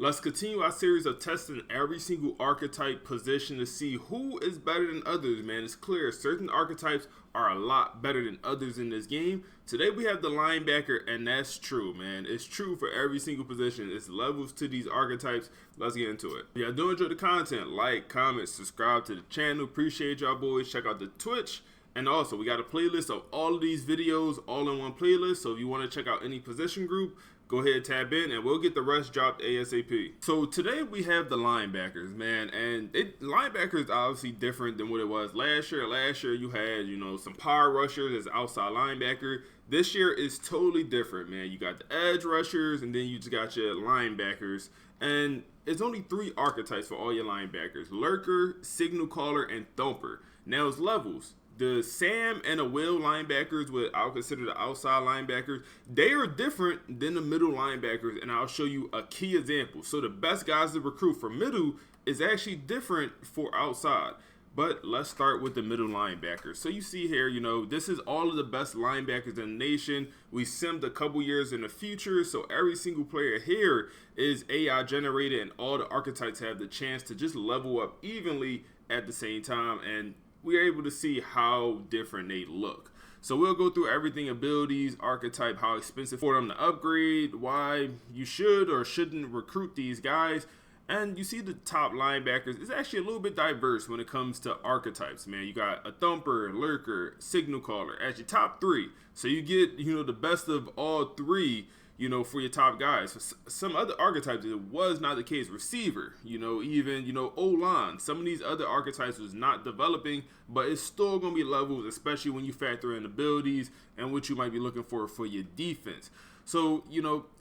Let's continue our series of testing every single archetype position to see who is better than others, man. It's clear certain archetypes are a lot better than others in this game. Today we have the linebacker, and that's true, man. It's true for every single position. It's levels to these archetypes. Let's get into it. If y'all do enjoy the content, like, comment, subscribe to the channel. Appreciate y'all boys. Check out the Twitch. And also, we got a playlist of all of these videos all in one playlist. So if you want to check out any position group, go ahead, tab in, and we'll get the rest dropped ASAP. So today we have the linebackers, man, and linebackers is obviously different than what it was last year. Last year you had, some power rushers as outside linebacker. This year is totally different, man. You got the edge rushers, and then you just got your linebackers. And it's only 3 archetypes for all your linebackers: Lurker, Signal Caller, and Thumper. Now it's levels. The Sam and the Will linebackers, what I'll consider the outside linebackers, they are different than the middle linebackers, and I'll show you a key example. So the best guys to recruit for middle is actually different for outside. But let's start with the middle linebackers. So you see here, this is all of the best linebackers in the nation. We simmed a couple years in the future, so every single player here is AI generated, and all the archetypes have the chance to just level up evenly at the same time, and we're able to see how different they look. So we'll go through everything: abilities, archetype, how expensive for them to upgrade, why you should or shouldn't recruit these guys. And you see the top linebackers is actually a little bit diverse when it comes to archetypes, man. You got a Thumper, Lurker, Signal Caller as your top 3. So you get, the best of all 3, for your top guys. For some other archetypes, it was not the case. Receiver, even, O-line. Some of these other archetypes was not developing, but it's still going to be levels, especially when you factor in abilities and what you might be looking for your defense. So,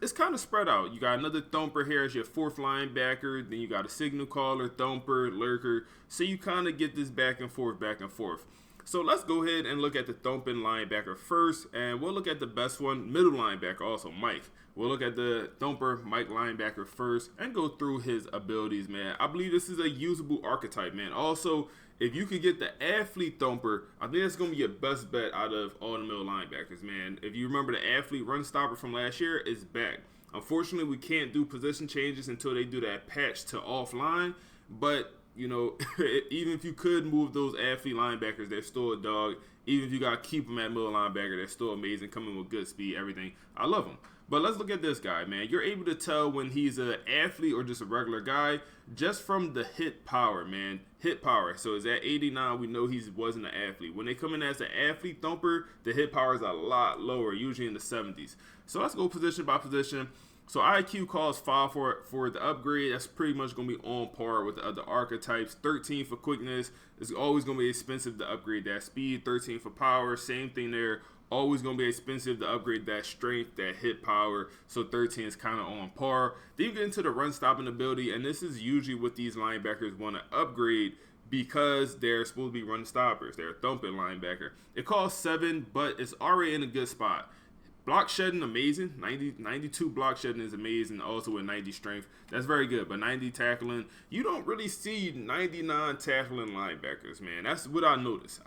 it's kind of spread out. You got another Thumper here as your 4th linebacker. Then you got a Signal Caller, Thumper, Lurker. So you kind of get this back and forth, back and forth. So let's go ahead and look at the thumping linebacker first, and we'll look at the best one, middle linebacker, also Mike. We'll look at the Thumper, Mike linebacker first, and go through his abilities, man. I believe this is a usable archetype, man. Also, if you could get the athlete Thumper, I think that's going to be your best bet out of all the middle linebackers, man. If you remember, the athlete run stopper from last year is back. Unfortunately, we can't do position changes until they do that patch to offline, but even if you could move those athlete linebackers, they're still a dog. Even if you got to keep them at middle linebacker, they're still amazing, coming with good speed, everything. I love them. But let's look at this guy, man. You're able to tell when he's an athlete or just a regular guy just from the hit power, man. Hit power. So is at 89, we know he wasn't an athlete. When they come in as an athlete Thumper, the hit power is a lot lower, usually in the 70s. So let's go position by position. So IQ calls 5 for the upgrade. That's pretty much going to be on par with the other archetypes. 13 for quickness. It's always going to be expensive to upgrade that speed. 13 for power. Same thing there. Always going to be expensive to upgrade that strength, that hit power. So 13 is kind of on par. Then you get into the run stopping ability, and this is usually what these linebackers want to upgrade because they're supposed to be run stoppers. They're a thumping linebacker. It costs 7, but it's already in a good spot. Block shedding, amazing. 92 block shedding is amazing. Also with 90 strength. That's very good. But 90 tackling, you don't really see 99 tackling linebackers, man. That's what I noticed.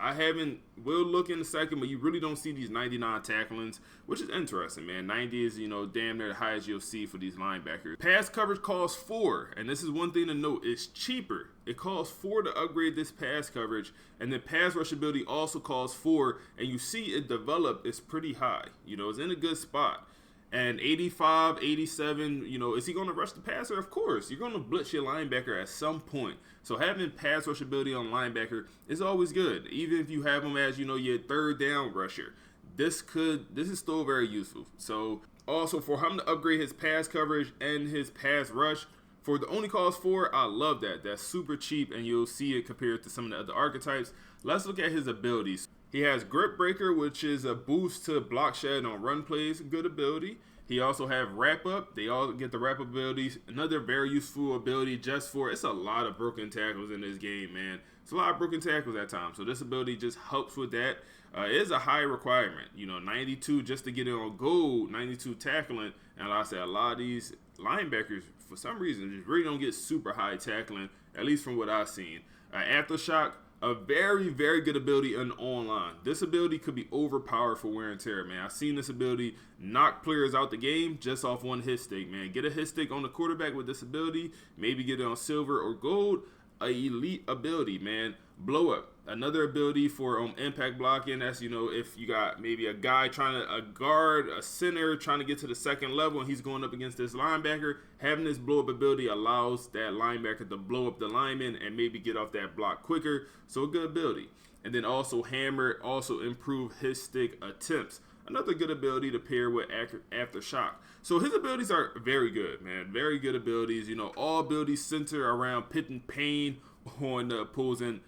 We'll look in a second, but you really don't see these 99 tacklings, which is interesting, man. 90 is, damn near the highest you'll see for these linebackers. Pass coverage costs 4, and this is one thing to note. It's cheaper. It costs 4 to upgrade this pass coverage, and then pass rush ability also costs 4, and you see it develop. It's pretty high. It's in a good spot. And 85, 87, is he going to rush the passer? Of course. You're going to blitz your linebacker at some point. So having pass rush ability on linebacker is always good. Even if you have him as, your 3rd down rusher. This is still very useful. So also for him to upgrade his pass coverage and his pass rush, for the only cost 4, I love that. That's super cheap, and you'll see it compared to some of the other archetypes. Let's look at his abilities. He has Grip Breaker, which is a boost to block shed on run plays. Good ability. He also have Wrap Up. They all get the Wrap Up abilities. Another very useful ability just for, it's a lot of broken tackles in this game, man. It's a lot of broken tackles at times. So this ability just helps with that. It is a high requirement. 92 just to get it on gold, 92 tackling. And like I said, a lot of these linebackers, for some reason, just really don't get super high tackling, at least from what I've seen. Aftershock, a very, very good ability in online. This ability could be overpowered for wear and tear, man. I've seen this ability knock players out the game just off one hit stick, man. Get a hit stick on the quarterback with this ability, maybe get it on silver or gold. A elite ability, man. Blow up. Another ability for impact blocking. That's, if you got maybe a guy a guard, a center trying to get to the second level and he's going up against this linebacker, having this blow up ability allows that linebacker to blow up the lineman and maybe get off that block quicker. So a good ability. And then also hammer, also improve his stick attempts. Another good ability to pair with Aftershock. So his abilities are very good, man. Very good abilities. All abilities center around pitting pain on the opposing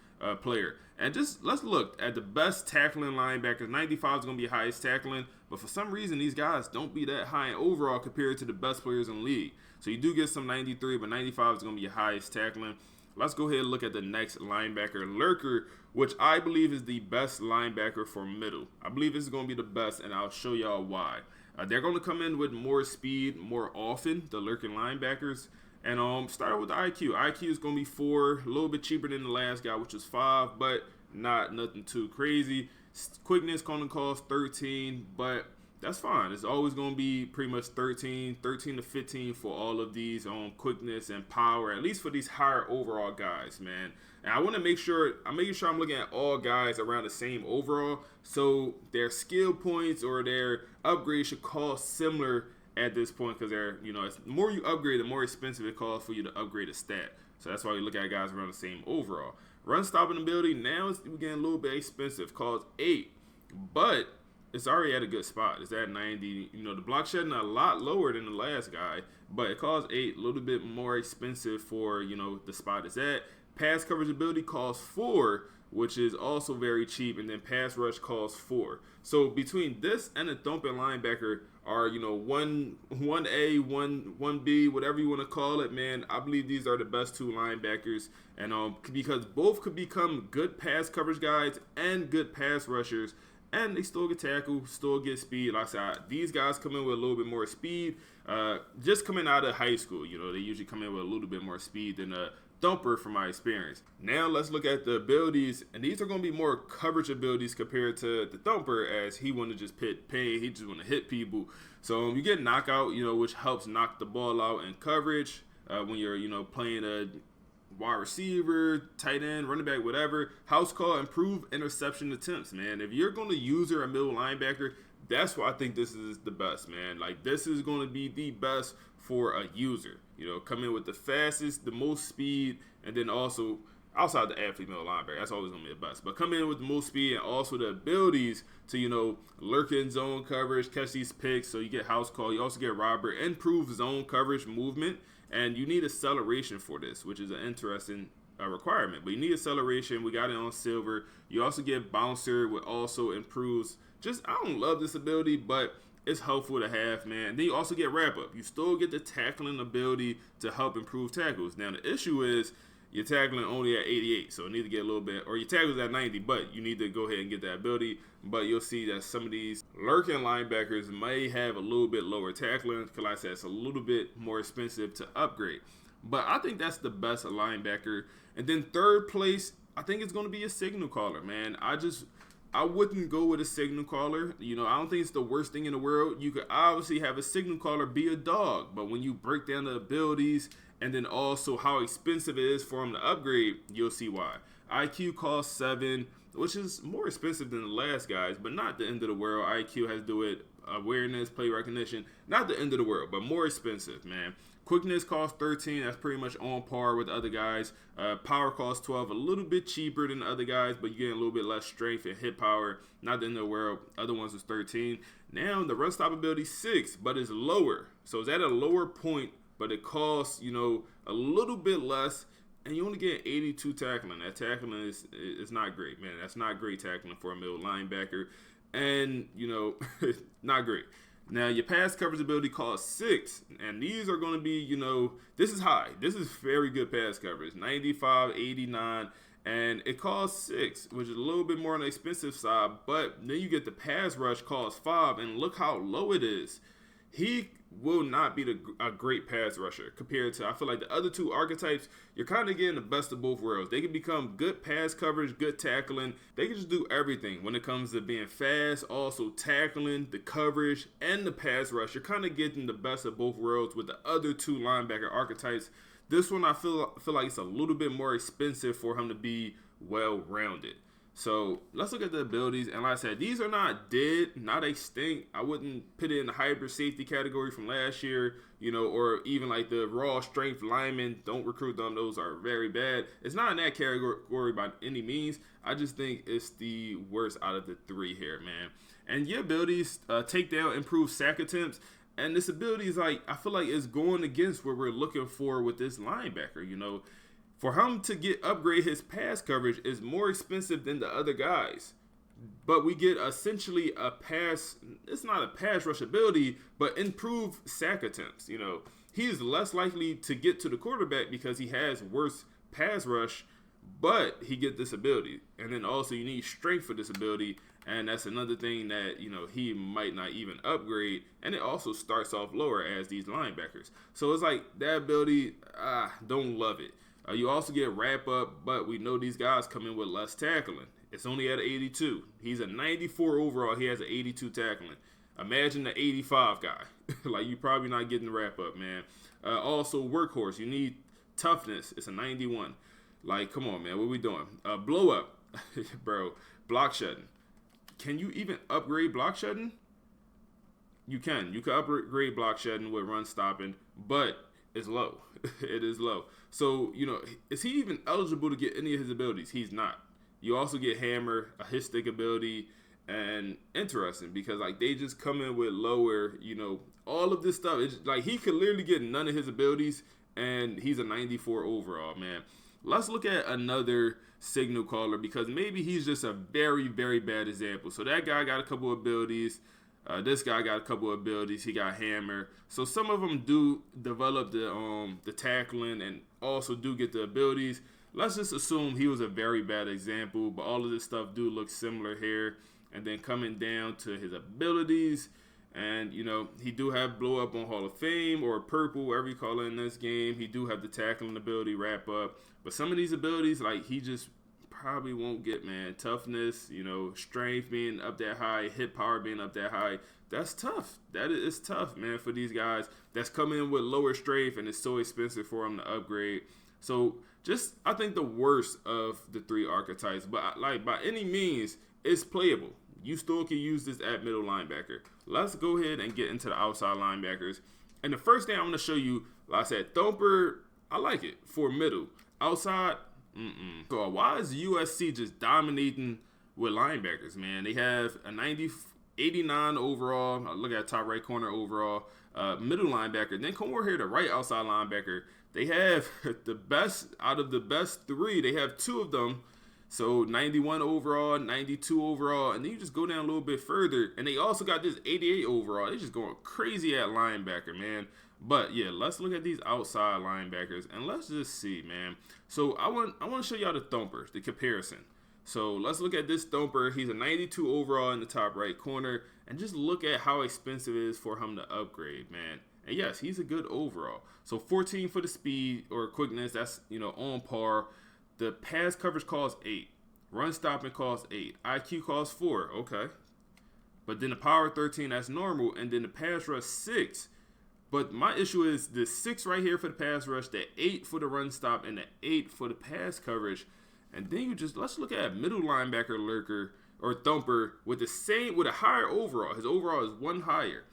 player. And just let's look at the best tackling linebackers. 95 is going to be highest tackling, but for some reason these guys don't be that high in overall compared to the best players in the league. So you do get some 93, but 95 is going to be your highest tackling. Let's go ahead and look at the next linebacker, Lurker, which I believe is the best linebacker for middle. I believe this is going to be the best, and I'll show y'all why. They're going to come in with more speed more often, the lurking linebackers. And start with the IQ. IQ is going to be 4, a little bit cheaper than the last guy, which was 5, but nothing too crazy. Quickness going to cost 13, but that's fine. It's always going to be pretty much 13 to 15 for all of these quickness and power, at least for these higher overall guys, man. And I want to make sure I'm looking at all guys around the same overall, so their skill points or their upgrade should cost similar at this point, because they're, the more you upgrade, the more expensive it costs for you to upgrade a stat. So that's why we look at guys around the same overall. Run stopping ability, now we're getting a little bit expensive, costs 8, but it's already at a good spot. It's at 90. The block shedding a lot lower than the last guy, but it costs 8, a little bit more expensive for, the spot it's at. Pass coverage ability costs 4, which is also very cheap, and then pass rush costs 4. So between this and the Thumper linebacker are, 1A, 1B, whatever you want to call it, man. I believe these are the best 2 linebackers, and because both could become good pass coverage guys and good pass rushers, and they still get tackle, still get speed. Like I said, these guys come in with a little bit more speed. Just coming out of high school, they usually come in with a little bit more speed than Thumper from my experience. Now let's look at the abilities, and these are going to be more coverage abilities compared to the Thumper, as he want to just pit pain, he just want to hit people. So you get knockout, which helps knock the ball out in coverage when you're playing a wide receiver, tight end, running back, whatever. House call, improve interception attempts, man. If you're going to use a middle linebacker, that's why I think this is the best, man. Like, this is going to be the best for a user. Come in with the fastest, the most speed, and then also outside the athlete middle linebacker. That's always going to be the best. But come in with the most speed and also the abilities to, lurk in zone coverage, catch these picks, so you get house call. You also get robber, improve zone coverage movement, and you need acceleration for this, which is an interesting requirement. But you need acceleration. We got it on silver. You also get bouncer, which also improves. I don't love this ability, but it's helpful to have, man. And then you also get wrap up. You still get the tackling ability to help improve tackles. Now the issue is you're tackling only at 88, so you need to get a little bit, or your tackles at 90, but you need to go ahead and get that ability. But you'll see that some of these lurking linebackers may have a little bit lower tackling, because like I said, it's a little bit more expensive to upgrade. But I think that's the best linebacker. And then third place, I think it's going to be a signal caller, man. I wouldn't go with a signal caller. I don't think it's the worst thing in the world. You could obviously have a signal caller be a dog, but when you break down the abilities and then also how expensive it is for him to upgrade, you'll see why. IQ costs 7, which is more expensive than the last guys, but not the end of the world. IQ has to do it, awareness, play recognition, not the end of the world, but more expensive, man. Quickness costs 13. That's pretty much on par with the other guys. Power costs 12. A little bit cheaper than the other guys, but you get a little bit less strength and hit power. Not the end of the world. Other ones was 13. Now the run stop ability 6, but it's lower. So it's at a lower point, but it costs, a little bit less. And you only get 82 tackling. That tackling is not great, man. That's not great tackling for a middle linebacker. And, not great. Now, your pass coverage ability costs 6, and these are going to be, this is high. This is very good pass coverage, 95, 89, and it costs 6, which is a little bit more on the expensive side, but then you get the pass rush costs 5, and look how low it is. will not be a great pass rusher compared to, I feel like the other two archetypes, you're kind of getting the best of both worlds. They can become good pass coverage, good tackling. They can just do everything when it comes to being fast, also tackling, the coverage, and the pass rush. You're kind of getting the best of both worlds with the other two linebacker archetypes. This one, I feel like it's a little bit more expensive for him to be well-rounded. So let's look at the abilities. And like I said, these are not dead, not extinct. I wouldn't put it in the hybrid safety category from last year, or even like the raw strength linemen. Don't recruit them. Those are very bad. It's not in that category by any means. I just think it's the worst out of the three here, man. And your abilities, takedown, improve sack attempts. And this ability is I feel like it's going against what we're looking for with this linebacker, For him to upgrade his pass coverage is more expensive than the other guys. But we get essentially it's not a pass rush ability, but improved sack attempts. He's less likely to get to the quarterback because he has worse pass rush, but he gets this ability. And then also you need strength for this ability, and that's another thing that, he might not even upgrade. And it also starts off lower as these linebackers. So it's like that ability, don't love it. You also get wrap up, but we know these guys come in with less tackling. It's only at 82. He's a 94 overall. He has an 82 tackling. Imagine the 85 guy. Like, you're probably not getting the wrap up, man. Also, workhorse. You need toughness. It's a 91. Like, come on, man. What are we doing? Blow up. Bro, block shedding. Can you even upgrade block shedding? You can. You can upgrade block shedding with run stopping, but it's low. It is low. So, is he even eligible to get any of his abilities? He's not. You also get hammer, a hit stick ability, and interesting because they just come in with lower, all of this stuff. It's he could literally get none of his abilities, and he's a 94 overall, man. Let's look at another signal caller because maybe he's just a very, very bad example. So that guy got a couple of abilities. This guy got a couple of abilities. He got hammer. So some of them do develop the tackling and also do get the abilities. Let's just assume he was a very bad example, but all of this stuff do look similar here. And then coming down to his abilities, and he do have blow up on Hall of Fame or purple, whatever you call it in this game. He do have the tackling ability, wrap up. But some of these abilities, he just probably won't get, man. Toughness, strength being up that high, hit power being up that high. That's tough. That is tough, man, for these guys that's coming in with lower strength and it's so expensive for them to upgrade. So I think the worst of the three archetypes, but by any means, it's playable. You still can use this at middle linebacker. Let's go ahead and get into the outside linebackers. And the first thing I'm going to show you, like I said, Thumper, I like it for middle. Outside, So why is USC just dominating with linebackers, man? They have a 89 overall. Look at top right corner overall. Middle linebacker. Then come over here to right outside linebacker. They have the best out of the best three. They have two of them. So 91 overall, 92 overall, and then you just go down a little bit further, and they also got this 88 overall. They're just going crazy at linebacker, man. But yeah, let's look at these outside linebackers, and let's just see, man. So I want to show y'all the Thumpers, the comparison. So let's look at this Thumper. He's a 92 overall in the top right corner, and just look at how expensive it is for him to upgrade, man. And yes, he's a good overall. So 14 for the speed or quickness, that's on par. The pass coverage costs 8. Run stopping costs 8. IQ costs 4. Okay. But then the power 13, that's normal. And then the pass rush 6. But my issue is the 6 right here for the pass rush, the 8 for the run stop, and the 8 for the pass coverage. And then let's look at middle linebacker Lurker or Thumper with a higher overall. His overall is 1 higher.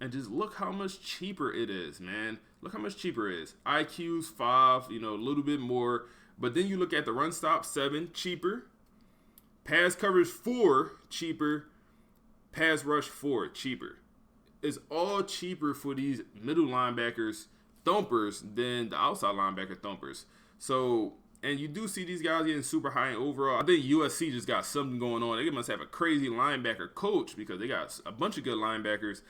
And just look how much cheaper it is, man. Look how much cheaper it is. IQ's 5, a little bit more. But then you look at the run stop, 7, cheaper. Pass coverage, 4, cheaper. Pass rush, 4, cheaper. It's all cheaper for these middle linebackers, Thumpers, than the outside linebacker Thumpers. So, and you do see these guys getting super high in overall. I think USC just got something going on. They must have a crazy linebacker coach because they got a bunch of good linebackers.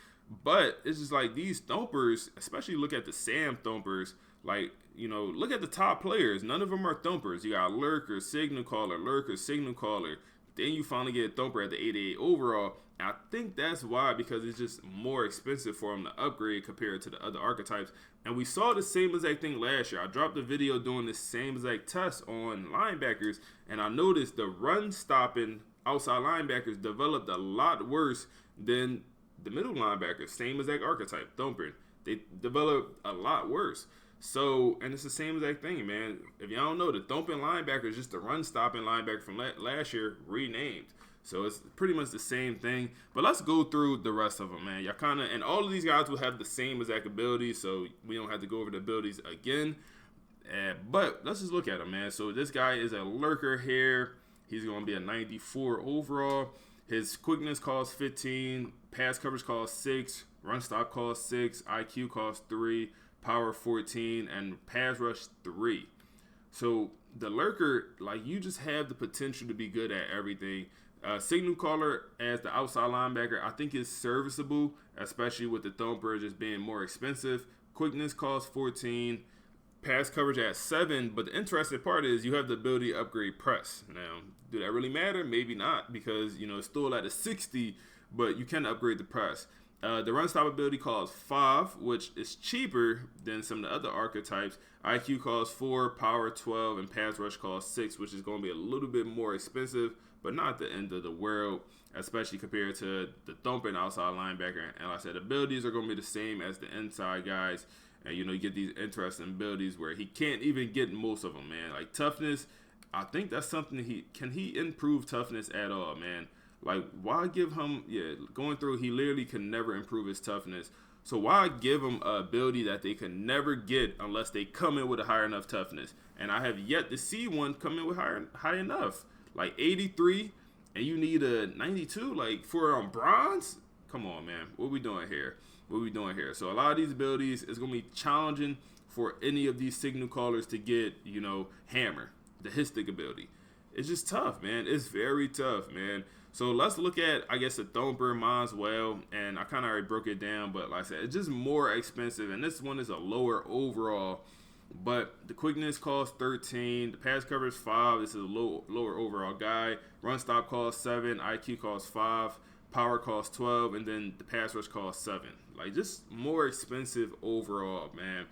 But it's just like these Thumpers, especially look at the Sam Thumpers, look at the top players. None of them are Thumpers. You got Lurker, signal caller, Lurker, signal caller. Then you finally get Thumper at the 88 overall. I think that's why, because it's just more expensive for him to upgrade compared to the other archetypes. And we saw the same exact thing last year. I dropped a video doing the same exact test on linebackers, and I noticed the run stopping outside linebackers developed a lot worse than the middle linebackers. Same exact archetype, Thumper. They developed a lot worse. So, and it's the same exact thing, man. If y'all don't know, the thumping linebacker is just the run stopping linebacker from last year renamed. So it's pretty much the same thing. But let's go through the rest of them, man. Y'all kind of, and all of these guys will have the same exact abilities, so we don't have to go over the abilities again. But let's just look at them, man. So this guy is a lurker here. He's going to be a 94 overall. His quickness costs 15, pass coverage costs 6, run stop costs 6, IQ costs 3, power 14, and pass rush 3. So the lurker, like, you just have the potential to be good at everything. Signal caller as the outside linebacker, I think is serviceable, especially with the Thumper just being more expensive. Quickness costs 14, pass coverage at 7, but the interesting part is you have the ability to upgrade press. Now, do that really matter? Maybe not, because, you know, it's still at a 60, but you can upgrade the press. The run stop ability costs 5, which is cheaper than some of the other archetypes. IQ costs 4, power 12, and pass rush costs 6, which is going to be a little bit more expensive, but not the end of the world, especially compared to the thumping outside linebacker. And like I said, abilities are going to be the same as the inside guys. And, you know, you get these interesting abilities where he can't even get most of them, man. Like toughness, I think that's something can he improve toughness at all, man? Like, why give him, going through, he literally can never improve his toughness. So why give him an ability that they can never get unless they come in with a high enough toughness? And I have yet to see one come in with high enough. Like 83, and you need a 92, like for bronze? Come on, man. What we doing here? What we doing here? So a lot of these abilities is going to be challenging for any of these signal callers to get, you know, hammer, the hit stick ability. It's just tough, man. It's very tough, man. So let's look at, I guess, the Thumper mine as well. And I kind of already broke it down, but like I said, it's just more expensive. And this one is a lower overall. But the quickness costs 13. The pass coverage 5. This is a lower overall guy. Run stop costs 7. IQ costs 5. Power costs 12. And then the pass rush costs 7. Like, just more expensive overall, man.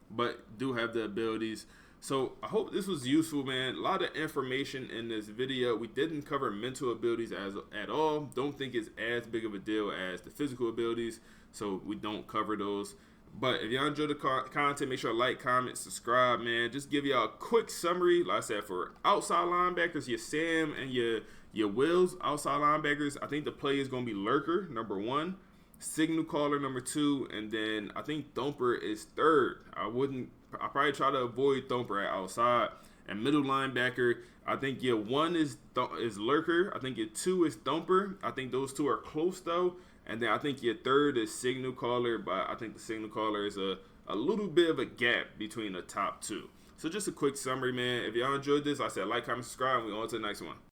But do have the abilities. So I hope this was useful, man. A lot of information in this video. We didn't cover mental abilities at all. Don't think it's as big of a deal as the physical abilities, so we don't cover those. But if y'all enjoy the content, make sure to like, comment, subscribe, man. Just give y'all a quick summary. Like I said, for outside linebackers, your Sam and your Wills outside linebackers, I think the play is going to be Lurker, number 1. Signal caller, number 2. And then I think Thumper is 3rd. I probably try to avoid Thumper at outside. And middle linebacker, I think your 1 is Lurker. I think your 2 is Thumper. I think those 2 are close, though. And then I think your 3rd is signal caller, but I think the signal caller is a little bit of a gap between the top 2. So just a quick summary, man. If y'all enjoyed this, like I said, like, comment, subscribe, and we're on to the next one.